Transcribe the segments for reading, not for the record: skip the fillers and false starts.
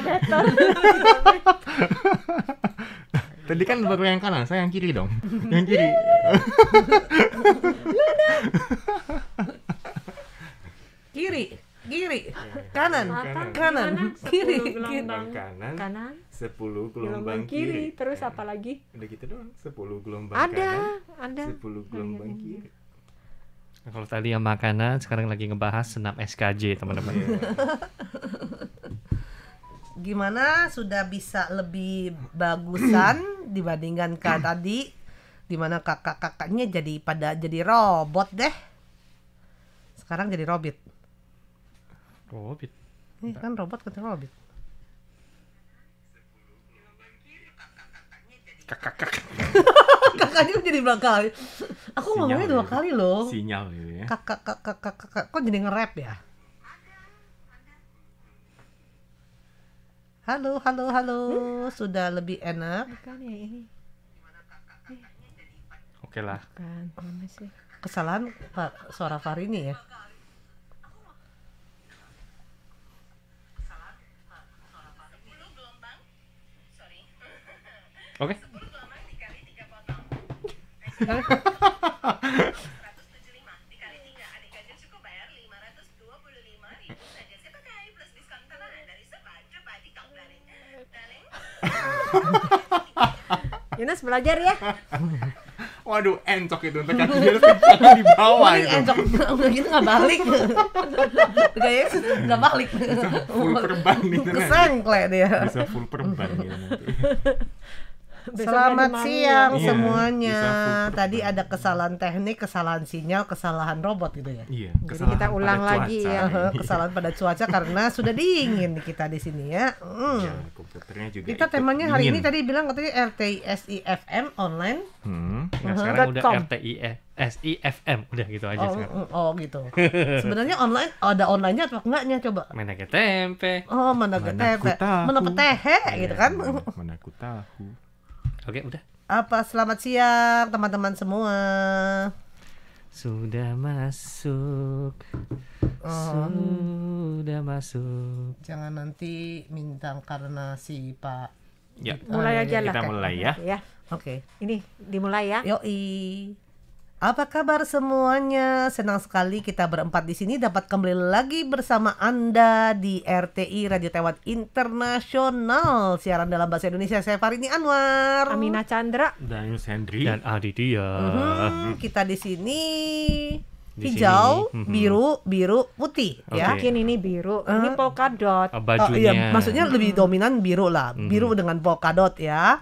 meter. Tadi kan baru yang kanan, saya yang kiri dong. Yang kiri. Kiri, kanan, kiri, Gelombang kanan, Kanan, 10 gelombang gelombang kiri. Terus apa lagi? Udah gitu doang, 10 gelombang Ada. kanan, 10 gelombang kiri. Nah, kalau tadi yang makanan, sekarang lagi ngebahas senam SKJ, teman-teman. Gimana, sudah bisa lebih bagusan dibandingkan tadi, dimana kakak-kakaknya jadi robot deh. Sekarang jadi robot. Robot. Ini kan robot kata robot. Kakaknya jadi berapa kali? Aku ngomongnya 2 kali loh. Sinyal gitu ya. Kakak, kok jadi nge-rap ya? Halo, sudah lebih enak. Bukan ya ini. Oke lah. Bukan, mana sih? Kesalahan suara Farini ya. Oke. Yunus belajar ya. Waduh, encok itu untuk kaki dia harus di bawah itu. Encok, udah gitu nggak balik. Kayaknya nggak balik. Full perban gitu kan. Kesengkle dia. Bisa full perban gitu nanti. Selamat siang Iya, semuanya. bisa full Tadi ada kesalahan teknik, kesalahan sinyal, kesalahan robot gitu ya. Iya, Jadi kesalahan kita pada ulang lagi cuaca. ya. Kesalahan pada cuaca karena sudah dingin kita di sini ya. Iya, komputernya juga Kita ikut temanya hari dingin. ini tadi bilang katanya RTI SIFM online. Nah, sekarang udah .com. RTI SIFM, udah gitu aja sekarang. Gitu. Sebenarnya online ada online-nya atau enggaknya coba? Main aja tempe. Oh, mana Mana tempe, ku tahu. mana petehe gitu kan. Mana aku tahu. Oke, udah. Apa selamat siang teman-teman semua. Sudah masuk. Sudah masuk. Jangan nanti minta karena si Pak. Ya, Mulai aja lah. kita mulai ya. Ya, Oke. ini dimulai ya. Yoi. Apa kabar semuanya? Senang sekali kita berempat di sini dapat kembali lagi bersama Anda di RTI Radio Taiwan Internasional. Siaran dalam bahasa Indonesia. Saya Farini Anwar. Amina Chandra. Dan Yunus Hendri. Dan Aditya. Kita di sini Di hijau, sini. biru, putih ya. Oke. Yakin ini biru. Ini polka dot. Oh Bajunya. iya, maksudnya lebih dominan biru lah. Biru dengan polkadot ya.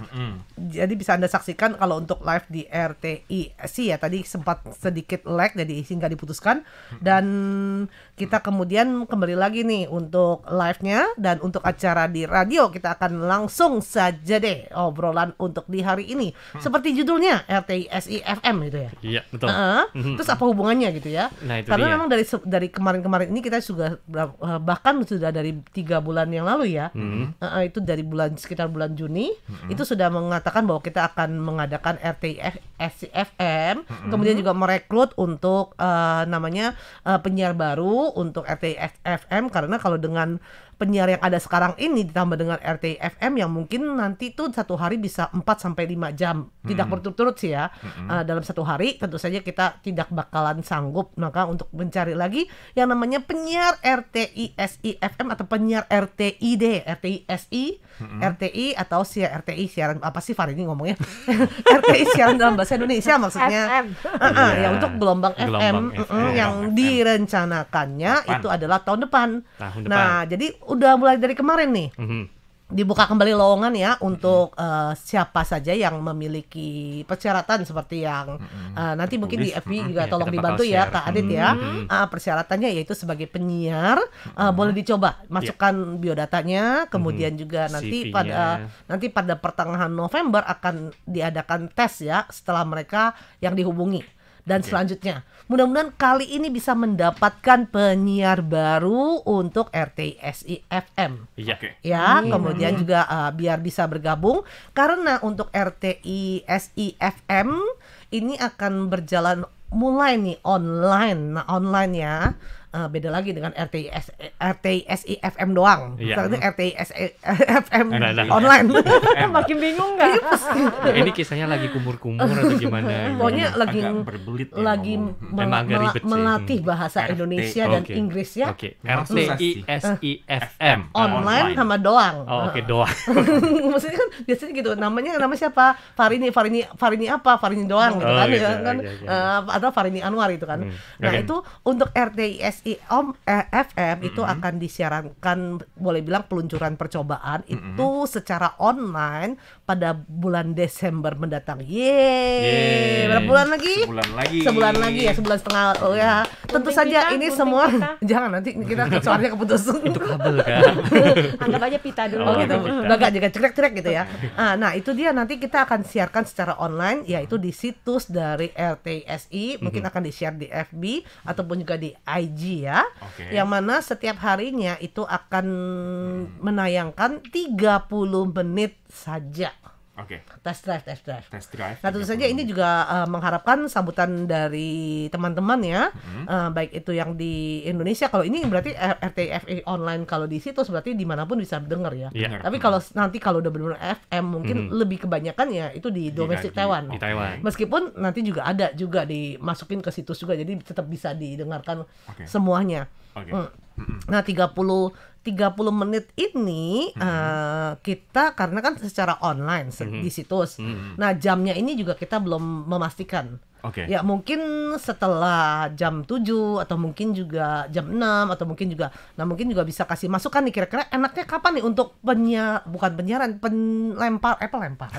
Jadi bisa Anda saksikan kalau untuk live di RTI sih ya, tadi sempat sedikit lag jadi sehingga diputuskan, dan kita kemudian kembali lagi nih untuk live-nya, dan untuk acara di radio kita akan langsung saja deh obrolan untuk di hari ini. Seperti judulnya RTI SIFM gitu ya. Iya, betul. Terus apa hubungannya gitu ya? Nah, itu Karena dia. memang dari kemarin-kemarin ini kita juga bahkan sudah dari 3 bulan yang lalu ya, itu dari sekitar bulan Juni itu sudah mengatakan bahwa kita akan mengadakan RTI SIFM, kemudian juga merekrut untuk namanya penyiar baru untuk RTI FM, karena kalau dengan penyiar yang ada sekarang ini ditambah dengan RTI FM yang mungkin nanti tuh satu hari bisa 4-5 jam tidak berturut-turut sih ya, dalam satu hari tentu saja kita tidak bakalan sanggup, maka untuk mencari lagi yang namanya penyiar RTI SIFM atau penyiar RTID, RTI SI, RTI atau RTI siaran apa sih Farini ngomongnya RTI siaran dalam bahasa Indonesia maksudnya. FM. Ya untuk gelombang FM, FM. yang direncanakannya itu adalah tahun depan. Tahun Nah, jadi udah mulai dari kemarin nih dibuka kembali lowongan ya untuk siapa saja yang memiliki persyaratan seperti yang nanti mungkin di FB juga Ya, tolong kita dibantu bakal ya share. Kak Adit ya. Persyaratannya yaitu sebagai penyiar, boleh dicoba masukkan biodatanya, kemudian juga nanti CV-nya. pada pertengahan November akan diadakan tes ya setelah mereka yang dihubungi. Dan selanjutnya, mudah-mudahan kali ini bisa mendapatkan penyiar baru untuk RTI SIFM. Iya. Oke. Ya, kemudian juga biar bisa bergabung, karena untuk RTI SIFM ini akan berjalan mulai nih online. Nah, online ya. beda lagi dengan RTSI FM doang. Iya. Karena RTSI FM Nah. online. Makin bingung nggak? Ini kisahnya lagi kumur-kumur atau gimana? Pokoknya lagi Agak berbelit ya lagi ngomong. Memang agak ribet sih. melatih bahasa RT, Indonesia dan Oke. Inggris ya. Oke. Memang susah sih. RTISI FM. Online sama doang. Oh, oke, doang. Maksudnya kan biasanya gitu. Nama siapa? Farini apa? Farini doang gitu Oh, kan. gitu, Ya, kan? iya. Atau Farini Anwar itu kan. Nah, Oke. itu untuk RTISI FM itu akan disiarankan, boleh bilang peluncuran percobaan itu secara online pada bulan Desember mendatang. Yeay. Berapa bulan lagi? Sebulan lagi. Ya, sebulan setengah. Oh ya, tentu Gunting saja kita, ini gunting semua kita. jangan nanti kita suaranya keputus. Itu kabel kan? Anggap aja pita dulu. Oh gitu, Kita. udah gak jaga cekrek-cekrek gitu ya. Nah itu dia, nanti kita akan siarkan secara online, yaitu di situs dari RTSI, mungkin akan di-share di FB ataupun juga di IG ya. Oke. Yang mana setiap harinya itu akan menayangkan 30 menit saja. Oke. Test drive. Test drive. Nah tentu saja ini juga mengharapkan sambutan dari teman-teman ya, baik itu yang di Indonesia. Kalau ini berarti RTFI online, kalau di situs berarti dimanapun bisa dengar ya. Iya. Tapi kalau nanti kalau udah benar FM mungkin lebih kebanyakan ya itu di domestik Taiwan. Di Taiwan. Meskipun nanti juga ada juga dimasukin ke situs juga, jadi tetap bisa didengarkan Oke. semuanya. Oke. Nah 30 menit ini kita karena kan secara online di situs. Nah jamnya ini juga kita belum memastikan. Oke. Ya mungkin setelah jam 7 atau mungkin juga jam 6 atau mungkin juga, nah mungkin juga bisa kasih masukan nih kira-kira enaknya kapan nih untuk bukan penyiaran, pelempar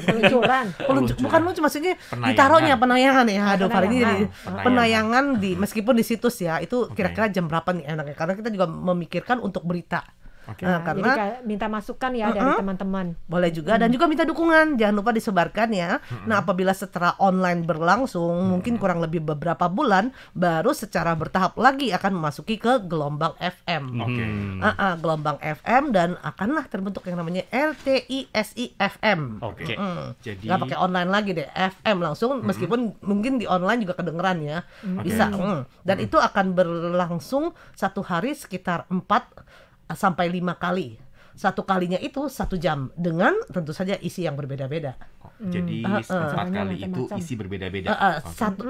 Peluncuran. bukan lucu, maksudnya Penayangan. ditaruhnya penayangan ya. Aduh, hari ini jadi Penayangan. penayangan di meskipun di situs ya, itu kira-kira jam berapa nih enaknya, karena kita juga memikirkan untuk berita. Oke. Nah, Jadi karena kayak minta masukan ya dari teman-teman. boleh juga dan juga minta dukungan, jangan lupa disebarkan ya. Nah apabila setelah online berlangsung mungkin kurang lebih beberapa bulan, baru secara bertahap lagi akan memasuki ke gelombang FM. Oke. Gelombang FM, dan akanlah terbentuk yang namanya RTISI FM. Oke. Jadi Nggak pakai online lagi deh, FM langsung, meskipun mungkin di online juga kedengeran ya, bisa. Dan itu akan berlangsung satu hari sekitar 4 sampai 5 kali. Satu kalinya itu 1 jam dengan tentu saja isi yang berbeda-beda. Jadi 4 Caranya kali itu macam-macam. isi berbeda-beda. Oke. Satu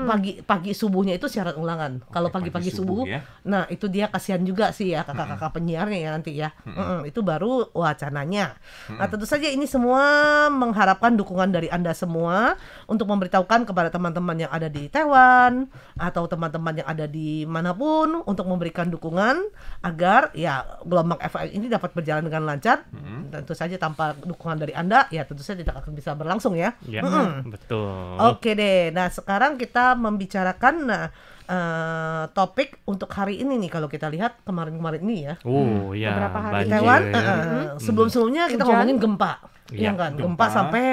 pagi subuhnya itu siaran ulangan. Kalau pagi-pagi pagi subuh, subuh ya. nah itu dia kasihan juga sih ya kakak-kakak penyiarnya ya nanti ya. Itu baru wacananya. Nah tentu saja ini semua mengharapkan dukungan dari Anda semua untuk memberitahukan kepada teman-teman yang ada di Taiwan atau teman-teman yang ada di manapun, untuk memberikan dukungan agar ya gelombang FM ini dapat berjalan dengan lancar. Tentu saja tanpa dukungan dari Anda ya tentu saja tidak akan bisa berlangsung ya. Ya, betul. Oke deh, nah sekarang kita membicarakan topik untuk hari ini nih. Kalau kita lihat kemarin-kemarin ini ya, Oh ya, Beberapa hari. banjir. Taiwan sebelum-sebelumnya kita Hujan. ngomongin gempa, Iya, ya kan, gempa. gempa sampai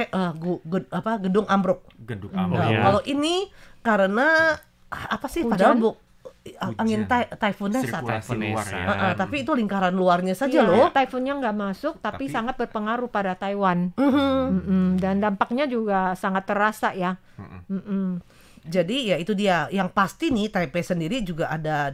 gedung ambruk. Genduk Nah, ambruk. iya. kalau ini karena apa sih? Hujan. Padahal angin typhoon Nessa. Sirkulasi luar ya. Tapi itu lingkaran luarnya saja Iya, loh. typhoonnya nggak masuk, tapi Tapi- sangat berpengaruh pada Taiwan. Dan dampaknya juga sangat terasa ya. Jadi ya itu dia. Yang pasti nih Taipei sendiri juga ada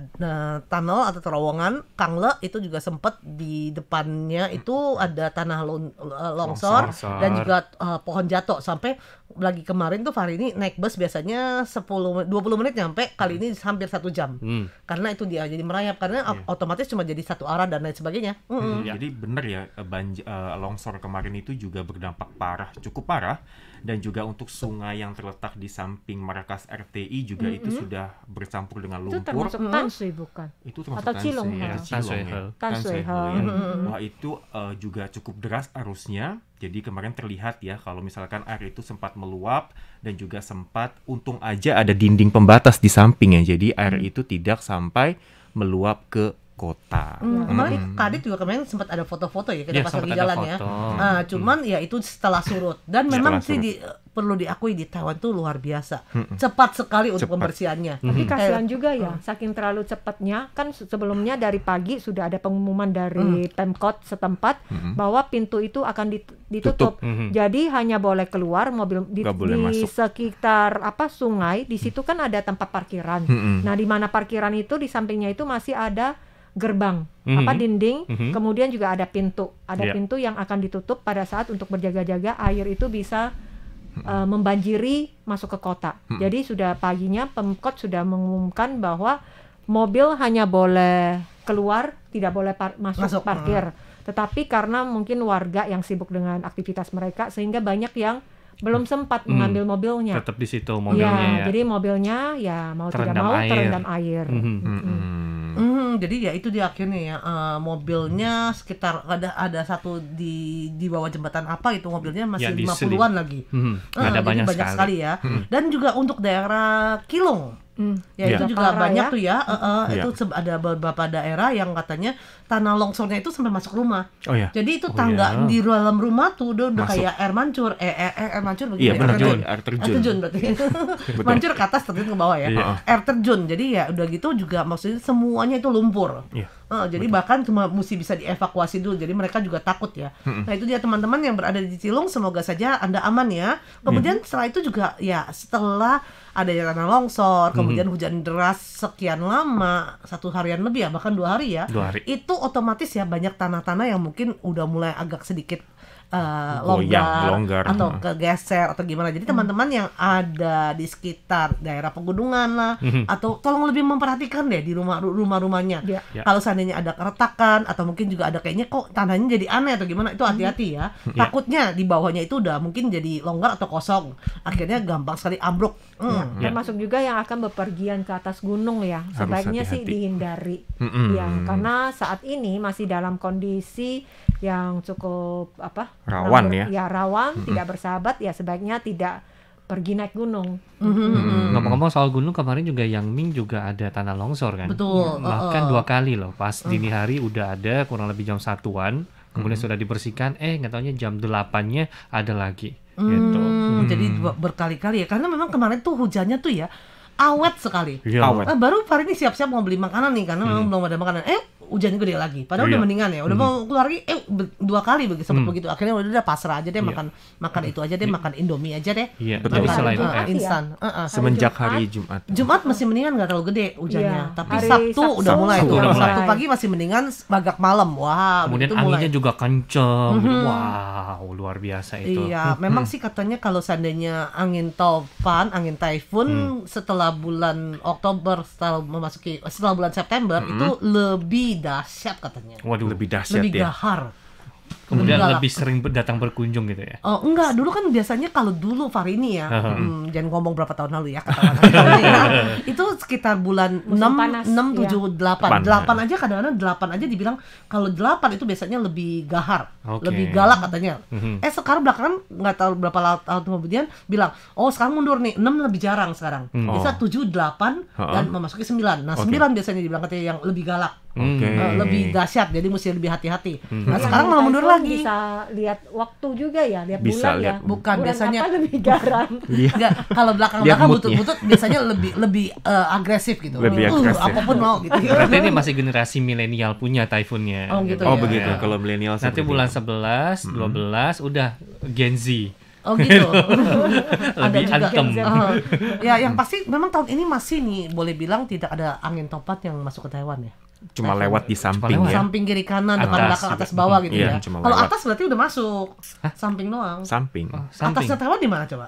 tunnel atau terowongan Kangle, itu juga sempat di depannya itu ada tanah longsor Longsor. dan juga pohon jatuh. Sampai lagi kemarin tuh hari ini naik bus biasanya 20 menit nyampe, kali ini hampir 1 jam. Karena itu dia jadi merayap, karena otomatis cuma jadi satu arah dan lain sebagainya. Jadi benar ya, longsor kemarin itu juga berdampak parah, cukup parah. Dan juga untuk sungai yang terletak di samping markas RTI juga itu sudah bercampur dengan Itu lumpur. termasuk Tansui bukan? Itu termasuk Atau Cilong, Tansui, ya. Cilong ya. Tansui, Tansui ya. Wah itu juga cukup deras arusnya. Jadi kemarin terlihat ya kalau misalkan air itu sempat meluap dan juga sempat, untung aja ada dinding pembatas di sampingnya. Jadi air itu tidak sampai meluap ke kota. Kemarin Kadit juga kemarin sempat ada foto-foto ya kita Ya, pas sempat lagi ada jalan ya. foto. Cuman ya itu setelah surut, dan memang Setelah sih perlu diakui di Taiwan tuh luar biasa. Cepat sekali untuk Cepat. pembersihannya. Tapi kasihan juga ya, saking terlalu cepatnya kan sebelumnya dari pagi sudah ada pengumuman dari Pemkot setempat bahwa pintu itu akan ditutup. Jadi hanya boleh keluar mobil Nggak boleh di masuk. sekitar sungai. Di situ kan ada tempat parkiran. Nah, di mana parkiran itu di sampingnya itu masih ada gerbang, dinding, kemudian juga ada pintu. Ada Yeah. pintu yang akan ditutup pada saat untuk berjaga-jaga air itu bisa membanjiri masuk ke kota. Jadi sudah paginya Pemkot sudah mengumumkan bahwa mobil hanya boleh keluar, tidak boleh masuk parkir. Tetapi karena mungkin warga yang sibuk dengan aktivitas mereka sehingga banyak yang belum sempat mengambil mobilnya. Tetap di situ mobilnya ya. Jadi mobilnya ya mau tidak Terendam mau air. terendam air. Jadi ya itu dia akhirnya ya mobilnya sekitar ada satu di bawah jembatan apa itu mobilnya masih Ya, di 50-an lagi. Ada Jadi banyak sekali ya. Dan juga untuk daerah Kilong. Ya Ya. itu juga Jepara banyak ya. tuh ya. Ya. Itu ada beberapa daerah yang katanya tanah longsornya itu sampai masuk rumah. Oh ya. Jadi itu Oh, tangga ya. di dalam rumah tuh udah Masuk. kayak air mancur. Air mancur Iya, begini. benar, Air air terjun. Air terjun berarti. Mancur ke atas, terjun ke bawah ya. Iya. Air terjun. Jadi ya udah gitu juga maksudnya semuanya itu lumpur. Iya. Jadi bahkan cuma mesti bisa dievakuasi dulu. Jadi mereka juga takut ya. Nah itu dia teman-teman yang berada di Cilung, semoga saja Anda aman ya. Kemudian setelah itu juga ya setelah ada tanah longsor, kemudian hujan deras sekian lama, 1 harian lebih ya, bahkan 2 hari ya. 2 hari. Itu otomatis ya banyak tanah-tanah yang mungkin udah mulai agak sedikit Goyang, longgar. atau kegeser atau gimana. Jadi teman-teman yang ada di sekitar daerah pegunungan lah, atau tolong lebih memperhatikan deh di rumah-rumahnya. Ya. Ya. Kalau seandainya ada keretakan atau mungkin juga ada kayaknya kok tanahnya jadi aneh atau gimana, itu hati-hati ya. Takutnya di bawahnya itu udah mungkin jadi longgar atau kosong. Akhirnya gampang sekali ambruk. Ya. Termasuk juga yang akan bepergian ke atas gunung ya, Harus sebaiknya sih hati-hati. dihindari. Ya, karena saat ini masih dalam kondisi yang cukup Rawan ya. Ya rawan, tidak bersahabat ya, sebaiknya tidak pergi naik gunung. Ngomong-ngomong soal gunung, kemarin juga Yang Ming juga ada tanah longsor kan. Betul. Bahkan 2 kali loh. Pas dini hari udah ada kurang lebih jam 1-an. Kemudian sudah dibersihkan, nggak taunya jam 8-nya ada lagi. Gitu. Jadi berkali-kali ya, karena memang kemarin tuh hujannya tuh ya awet sekali. Iya. Awet. Baru hari ini siap-siap mau beli makanan nih karena memang belum ada makanan. Hujannya gede lagi. Padahal Iya. udah mendingan ya. Udah mau keluar lagi 2 kali sempat begitu. Akhirnya udah pasrah aja deh Iya. makan itu aja deh, makan Indomie aja deh. Iya, Betul. jadi selain Jumat ya? instan. Semenjak Jumat. hari Jumat. Jumat masih mendingan nggak terlalu gede hujannya. Iya. Tapi Hari Sabtu udah mulai Sabtu tuh. udah mulai. Sabtu pagi masih mendingan, bagak malam. Wah, kemudian itu mulai. anginnya juga kenceng. Gitu. Wow, luar biasa itu. Iya, memang sih katanya kalau seandainya angin taufan, angin taifun setelah bulan Oktober, setelah bulan September itu lebih dahsyat katanya. Waduh, Lebih dahsyat Lebih ya. gahar. kemudian galak. lebih sering datang berkunjung gitu ya. Oh enggak, dulu kan biasanya kalau dulu Farini ya, jangan ngomong berapa tahun lalu ya, katakan itu sekitar bulan Musim panas, 6, 7, 8 Depan. aja kadang-kadang 8 aja dibilang kalau 8 itu biasanya lebih gahar, Oke. lebih galak katanya. Sekarang belakangan nggak tahu berapa tahun kemudian bilang, oh sekarang mundur nih, 6 lebih jarang sekarang. Biasa 7, 8 dan memasuki 9. Nah 9 biasanya dibilang katanya yang lebih galak. Oke. Lebih dahsyat, jadi mesti lebih hati-hati. Nah Yang sekarang malah mundur typhoon lagi. Bisa lihat waktu juga ya, lihat Bisa bulan lihat. ya. Bukan, Bulan biasanya- apa lebih garam. Enggak, kalau belakang-belakang Lihat moodnya. butut-butut biasanya lebih agresif gitu. Lebih agresif. Apapun mau gitu. Berarti ini masih generasi milenial punya typhoonnya. Oh, gitu Oh ya. begitu. Ya. Kalau milenial Nanti seperti bulan itu. 11, 12 udah Gen Z. Oh gitu. Lebih antem. Ya yang pasti memang tahun ini masih nih boleh bilang tidak ada angin topat yang masuk ke Taiwan ya. Cuma lewat di samping lewat. ya. Samping kiri kanan, depan Atas belakang, juga. atas bawah gitu Iya, ya. cuma Kalau lewat. atas berarti udah masuk. Samping doang. Samping. Samping. Atasnya Taiwan di mana coba?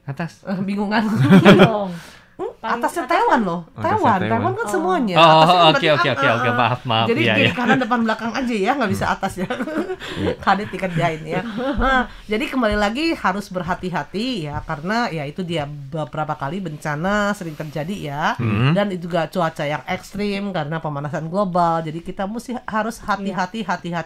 Atas. Bingung kan? Dong. Atasnya Taiwan loh. Atasnya Taiwan Taiwan. kan semuanya. Oh, Atasnya oke, berarti oke, maaf. Jadi Iya, kiri iya. kanan depan belakang aja ya, nggak bisa atas ya. Kadit dikerjain ya. Nah, jadi kembali lagi harus berhati-hati ya, karena ya itu dia beberapa kali bencana sering terjadi ya. Dan itu juga cuaca yang ekstrim karena pemanasan global. Jadi kita mesti harus hati-hati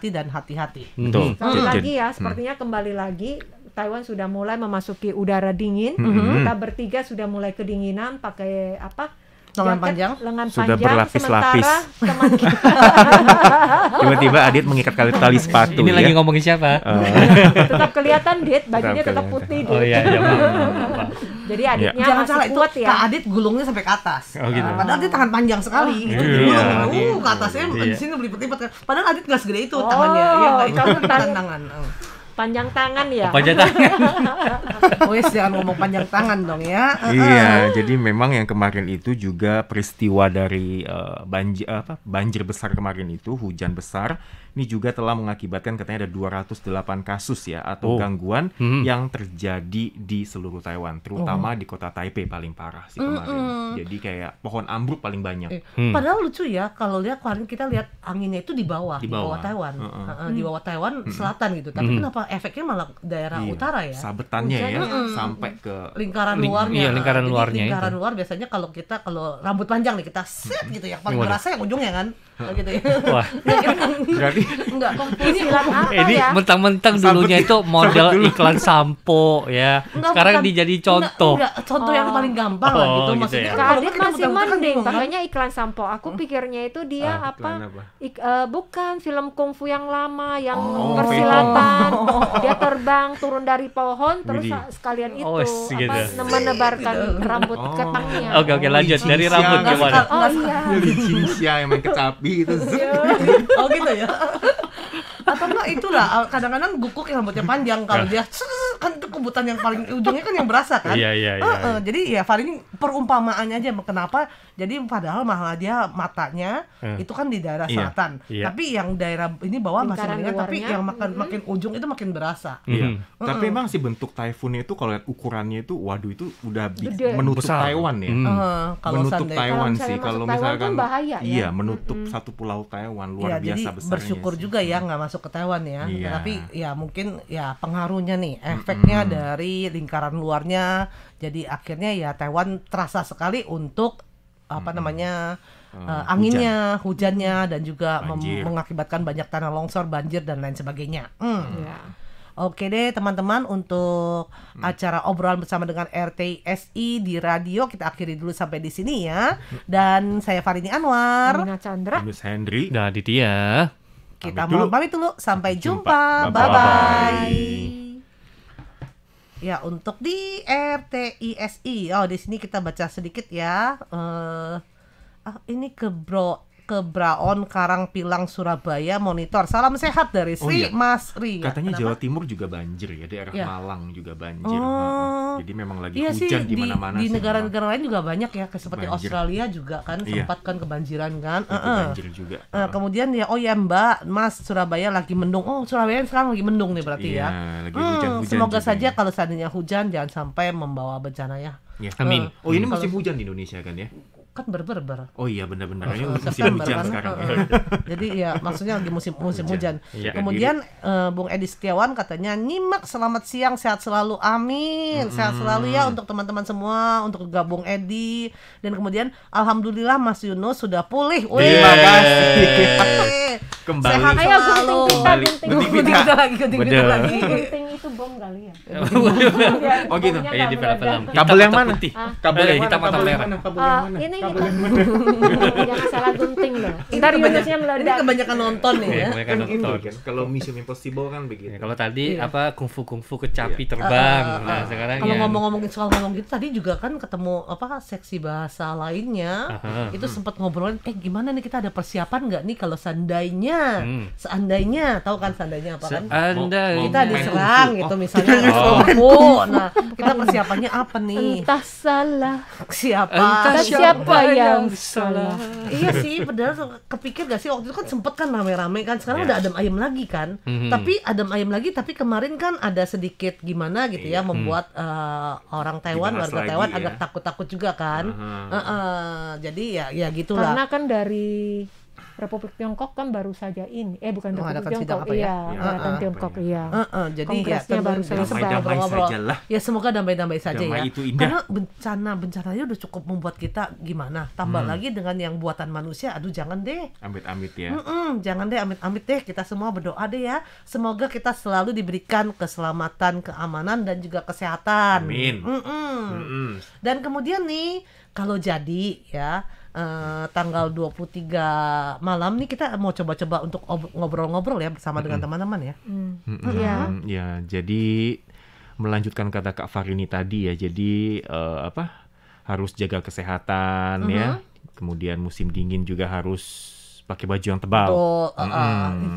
dan hati-hati. Betul. Sekali Jadi- lagi ya, sepertinya kembali lagi Taiwan sudah mulai memasuki udara dingin. Kita bertiga sudah mulai kedinginan pakai Lengan jaket panjang. lengan Sudah panjang, berlapis-lapis. sementara teman kita Tiba-tiba Adit mengikat tali sepatu Ini ya. lagi ngomongin siapa? tetap kelihatan Dit, bajunya Tetap tetap kelihatan. putih Oh Dit. iya, iya, maaf. Jadi adiknya Jangan masih salah, itu kuat ya. Kak Adit gulungnya sampai ke atas. Oh, gitu. Padahal dia tangan panjang sekali. Itu Iya, digulung. iya. Ke atasnya Iya. di sini berlipat-lipat kan. Padahal Adit nggak segede itu Oh, tangannya. Iya nggak itu kamu tangan. Panjang tangan ya. Panjang tangan. Wes jangan ngomong panjang tangan dong ya. Iya, jadi memang yang kemarin itu juga peristiwa dari banjir besar kemarin itu, hujan besar. Ini juga telah mengakibatkan katanya ada 208 kasus ya atau Oh. gangguan Hmm. yang terjadi di seluruh Taiwan, terutama di kota Taipei paling parah sih kemarin. Jadi kayak pohon ambruk paling banyak. Padahal lucu ya kalau lihat kemarin kita lihat anginnya itu di bawah Di di bawah bawah. Taiwan. Heeh. Di bawah Taiwan selatan gitu. Tapi kenapa efeknya malah daerah Iya, utara ya? sabetannya ya sampai ke Lingkaran Ling- luarnya. iya, lingkaran Jadi luarnya lingkaran itu. luar biasanya kalau rambut panjang nih kita set gitu yang paling Waduh. berasa yang ujungnya kan. Gitu ya. Wah, berarti Enggak, Silat apa ini ya? mentang-mentang dulunya itu model iklan sampo ya. Enggak, Sekarang bukan. dijadi contoh. Enggak, contoh yang paling gampang lah Oh, gitu. gitu Maksudnya ya. kan Kak kalau Adit kita masih muter-muter kan mending, bingung kan? pakainya iklan sampo. Aku pikirnya itu dia iklan apa? bukan film kungfu yang lama, yang Oh, persilatan. Dia terbang turun dari pohon, terus Widih. sekalian itu Oh, gitu. menebarkan rambut Oh. ketangnya. Oke, oke, lanjut dari Cincin rambut siang. gimana? Oh iya. Li Cincia yang main kecapi itu. Oh gitu ya. Atau enggak itulah kadang-kadang gukuk yang rambutnya panjang kalau dia kan itu kebutan yang paling ujungnya kan yang berasa kan. Iya, iya, iya. Jadi ya Far ini perumpamaannya aja kenapa jadi padahal malah dia matanya itu kan di daerah Iya, selatan. iya. Tapi yang daerah ini bawah masih Lingkaran mendingan tapi luarnya, yang makin ujung itu makin berasa. Iya. Tapi emang sih bentuk typhoonnya itu kalau lihat ukurannya itu, waduh itu udah Gede. menutup Besar. Taiwan ya. Kalau Menutup seandainya Taiwan Kalau sih. misalnya Kalau masuk Taiwan misalkan kan bahaya ya. iya menutup satu pulau Taiwan luar ya, biasa jadi besarnya. bersyukur sih. juga ya nggak masuk ke Taiwan ya. Iya. Tapi ya mungkin ya pengaruhnya nih, efeknya dari lingkaran luarnya. Jadi akhirnya ya Taiwan terasa sekali untuk apa namanya anginnya, hujannya dan juga Banjir. mengakibatkan banyak tanah longsor, banjir dan lain sebagainya. Iya. Oke deh teman-teman, untuk acara obrolan bersama dengan RTSI di radio kita akhiri dulu sampai di sini ya. Dan saya Farini Anwar. Amina Chandra. Miss Hendry. Nah, Aditya. Kita Pamit dulu. mau pamit dulu. Sampai jumpa. jumpa. Bye-bye. Bye-bye. Ya, untuk di RTISI. Oh, di sini kita baca sedikit ya. Ini ke Braon Karangpilang Surabaya monitor. Salam sehat dari Oh, Sri iya. Mas Ri. Katanya Kenapa? Jawa Timur juga banjir ya, daerah Iya. Malang juga banjir. Oh. Jadi memang lagi Iya sih, hujan di mana-mana di sih. negara-negara lain juga banyak ya, kayak seperti Banjir. Australia juga kan Iya. sempat kan kebanjiran kan. memang. Itu banjir juga. Kemudian ya, oh ya Mbak, Mas, Surabaya lagi mendung. Oh, Surabaya sekarang lagi mendung nih berarti Iya, ya. lagi hujan-hujan Semoga juga saja nih. kalau seandainya hujan jangan sampai membawa bencana ya. Iya. Amin. Oh, ini musim hujan di Indonesia kan ya? Kan berber. Oh iya benar-benar ini musim September hujan kan? sekarang. Jadi ya maksudnya lagi musim hujan. Iya. Kemudian Bung Edi Setiawan katanya nyimak, selamat siang, sehat selalu, amin. Sehat selalu ya untuk teman-teman semua, untuk gabung Edi. Dan kemudian alhamdulillah Mas Yunus sudah pulih. Terima kasih. Kembali. Sehat Ayo selalu. gunting kita, Gunting Bener. lagi. Gunting itu bom kali ya. Oh gitu. Bomnya Iya, di nggak film-film. meledak. Kabel yang Hitam atau mana? putih? Kabel yang hitam mana? atau Kabel yang merah? mana? Kabel yang mana? Ini Kabel yang mana? jangan salah gunting loh. Ntar Yunusnya Ini meledak. kebanyakan nonton nih Iya, ya. mereka Kan ini nonton. kan kalau Mission Impossible kan Ya, begitu. kalau tadi Iya. apa kungfu kecapi terbang. Nah, sekarang Kalau ya. ngomongin soal ngomong gitu tadi juga kan ketemu apa seksi bahasa lainnya. Aha. Itu sempat ngobrolin gimana nih, kita ada persiapan nggak nih kalau seandainya tahu kan seandainya apa kan? Seandainya Kita main diserang kungfu. gitu Oh, misalnya Oh. kungfu. Nah, kita persiapannya apa nih? Entah salah. Siapa? Entah siapa yang salah. Iya sih, padahal kepikir gak sih waktu itu kan sempet kan rame-rame kan, sekarang udah adem ayem lagi kan. Tapi adem ayem lagi, tapi kemarin kan ada sedikit gimana gitu ya, membuat orang Taiwan, Dibahas warga lagi Taiwan ya. agak takut-takut juga kan. Jadi ya gitulah. Karena kan dari Republik Tiongkok kan baru saja ini, bukan Mengadakan Republik sidang Tiongkok, apa ya? iya, Ya, Angkatan apa Tiongkok, ya? iya. Jadi Kongresnya baru jadi selesai. sempat Damai-damai ngobrol-ngobrol. sajalah. Ya semoga damai-damai saja Damai ya. itu indah. Karena bencana-bencananya udah cukup membuat kita gimana. Tambah lagi dengan yang buatan manusia, aduh jangan deh. Amit-amit ya. Jangan deh, amit-amit deh. Kita semua berdoa deh ya. Semoga kita selalu diberikan keselamatan, keamanan, dan juga kesehatan. Amin. Dan kemudian nih, kalau jadi ya tanggal 23 malam nih kita mau coba-coba untuk ngobrol-ngobrol ya bersama dengan teman-teman ya. Iya. Ya, jadi melanjutkan kata Kak Farini tadi ya. Jadi harus jaga kesehatan ya. Kemudian musim dingin juga harus pakai baju yang tebal. Tuh,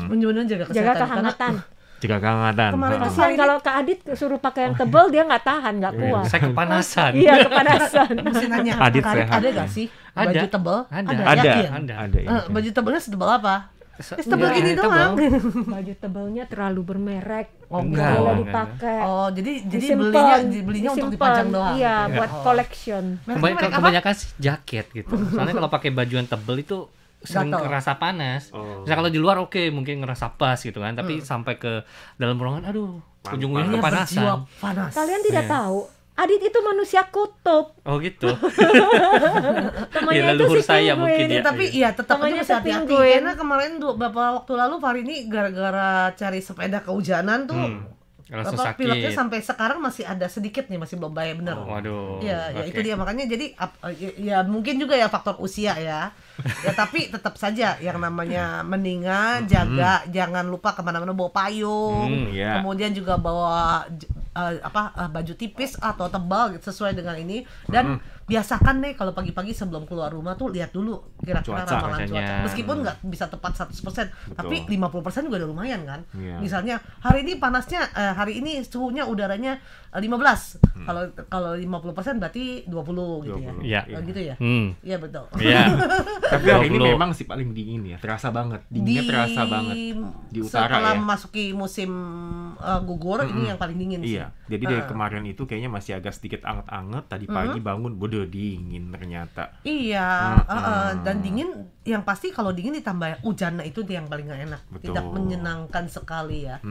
benar-benar jaga kesehatan. Jaga kehangatan. Jaga kehangatan. Kemarin Heeh. tuh Kasihan kalau Kak Adit suruh pakai yang tebal, dia nggak tahan, nggak kuat. Saya kepanasan. Iya, kepanasan. Mesti nanya, Adit Kak Adit sehat. ada gak sih Ada. baju tebal? Ada. Yakin? Ada ya. Baju tebalnya setebal apa? Setebal Iya, gini tebal. doang. Baju tebalnya terlalu bermerek, Oh, nggak enggak. boleh Enggak. dipakai. Oh, jadi Disimpan, belinya untuk disimpan. dipajang doang. Iya, gitu ya? buat Oh. collection. Mereknya merek apa? Kebanyakan sih jaket gitu. Soalnya kalau pakai baju yang tebel itu sering Gatal. ngerasa panas. Oh. Misalnya kalau di luar oke, mungkin ngerasa pas gitu kan, tapi sampai ke dalam ruangan aduh, ujung-ujungnya Dia berjiwa kepanasan. panas. Kalian tidak Iya. tahu, Adit itu manusia kutub. Oh gitu. Temannya Ya, itu leluhur si saya penguin. mungkin Ya, ya. tapi ya tetap aja Namanya mesti hati-hati. sepingguin. Karena kemarin beberapa waktu lalu Farini gara-gara cari sepeda kehujanan tuh Langsung pileknya sakit. sampai sekarang masih ada sedikit nih, masih belum bayar bener. Waduh. Ya, ya oke. itu dia makanya jadi ya mungkin juga ya faktor usia ya. Ya tapi tetap saja yang namanya mendingan jaga, jangan lupa kemana-mana bawa payung, ya. kemudian juga bawa baju tipis atau tebal gitu, sesuai dengan ini. Dan biasakan deh kalau pagi-pagi sebelum keluar rumah tuh lihat dulu kira-kira Cuaca, ramalan cuaca. cuacanya. Meskipun nggak bisa tepat 100%, tapi 50% juga udah lumayan kan. Iya. Misalnya hari ini panasnya hari ini suhunya udaranya 15. Kalau 50% berarti 20 gitu ya. 20. Iya. Gitu ya. Iya betul. Iya. Tapi hari ini 20. memang sih paling dingin ya. Terasa banget. Dinginnya terasa banget. Di utara setelah ya. memasuki musim gugur ini yang paling dingin sih. Iya. Jadi dari kemarin itu kayaknya masih agak sedikit anget-anget. Tadi pagi bangun, bodoh dingin ternyata. Iya, dan dingin yang pasti kalau dingin ditambah hujan, nah itu yang paling gak enak. Betul. Tidak menyenangkan sekali ya.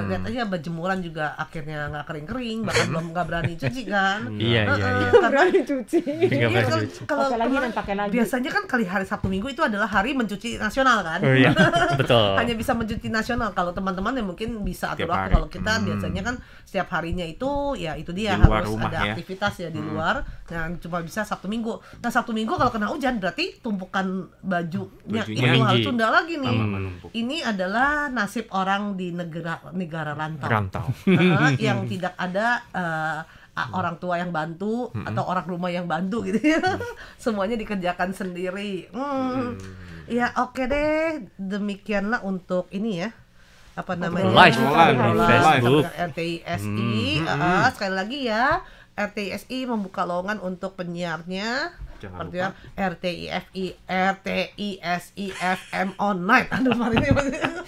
Lihat aja berjemuran juga akhirnya nggak kering-kering, bahkan belum nggak berani cuci kan. Iya, iya, iya. Karena cuci. Nggak iya, berani kalau Pakai lagi kemarin- dan pakai lagi. biasanya kan kali hari Sabtu Minggu itu adalah hari mencuci nasional kan. Oh iya, betul. Hanya bisa mencuci nasional. Kalau teman-teman yang mungkin bisa atur Setiap waktu. hari. Kalau kita biasanya kan setiap harinya itu ya itu dia Di luar harus rumah ada ya. aktivitas ya di luar. Yang cuma bisa Sabtu Minggu. Nah Sabtu Minggu kalau kena hujan berarti tumpukan bajunya Bajunya itu harus meninggi. tunda lagi nih. Menumpuk. Ini adalah nasib orang di negara rantau. Rantau. Yang tidak ada orang tua yang bantu atau orang rumah yang bantu gitu ya. Semuanya dikerjakan sendiri. Ya oke deh, demikianlah untuk ini ya. Apa namanya? Live Obrolan, di live. Facebook. RTISI. Sekali lagi ya, RTISI membuka lowongan untuk penyiarnya. Jangan Artinya RTISI FM online. Aduh, mari ini.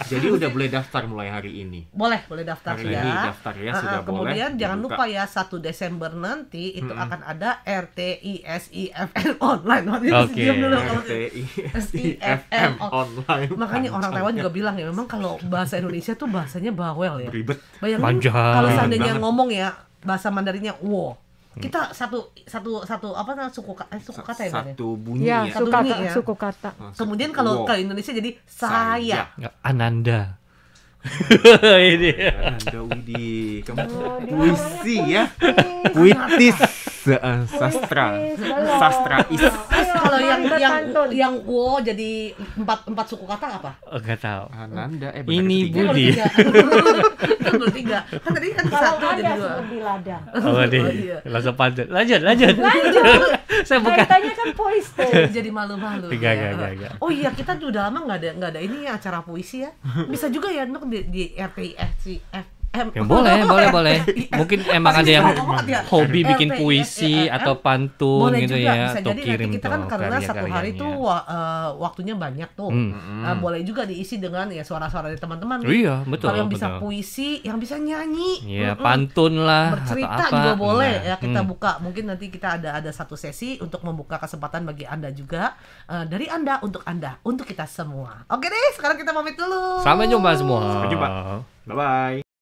Jadi udah boleh daftar mulai hari ini. Boleh daftar Hari ya. ini daftar ya, sudah kemudian boleh jangan dibuka. lupa ya 1 Desember nanti itu akan ada RTISI FM online. Mari Oke. diam dulu kalau RTISI-FM online. Makanya orang Panjang Taiwan ya. juga bilang ya, memang kalau bahasa Indonesia tuh bahasanya bawel ya. Ribet. Bayangin Panjang. kalau seandainya Banget. ngomong ya bahasa Mandarinnya wo. Kita satu apa namanya suku kata ya, Bang, ya? Satu bunyi Ya, ya. Satu suka bunyi ya. suku kata. Kemudian kalau Wow. ke Indonesia jadi saya. Nggak, Ananda. Ini. Anda Widi, kamu Oh, dia puisi ya, puitis. puitis, sastra, Puitis, belum. sastrais. Ayo, Kalau Anda pantun. yang wo jadi empat suku kata apa? Oh, nggak tahu. Ananda, benar Ini ketiga. Budi. Itu bertiga. Kan tadi kan Kalau satu jadi ada dua. seperti ladang. Oh, Oh, nih. iya. Langsung pantun. Lanjut. Saya bukan. Kaitannya kan puitis. Jadi malu-malu. Enggak, ya. enggak. Oh iya, kita udah lama nggak ada ini ya acara puisi ya. Bisa juga ya untuk di RTISI Ya boleh. Mungkin emang ada yang hobi RT, bikin puisi atau pantun boleh gitu juga, ya, bisa atau jadi kirim nanti kita kan tuh karena satu hari karya-karyanya. tuh waktunya banyak tuh. Boleh juga diisi dengan ya suara-suara dari teman-teman. Iya, betul. Kalau yang bisa betul. puisi, yang bisa nyanyi, Iya, pantun lah bercerita atau apa. juga boleh Nah, ya kita buka. Mungkin nanti kita ada satu sesi untuk membuka kesempatan bagi Anda juga, dari Anda, untuk kita semua. Oke deh, sekarang kita pamit dulu. Sampai jumpa semua. Sampai jumpa. Bye-bye.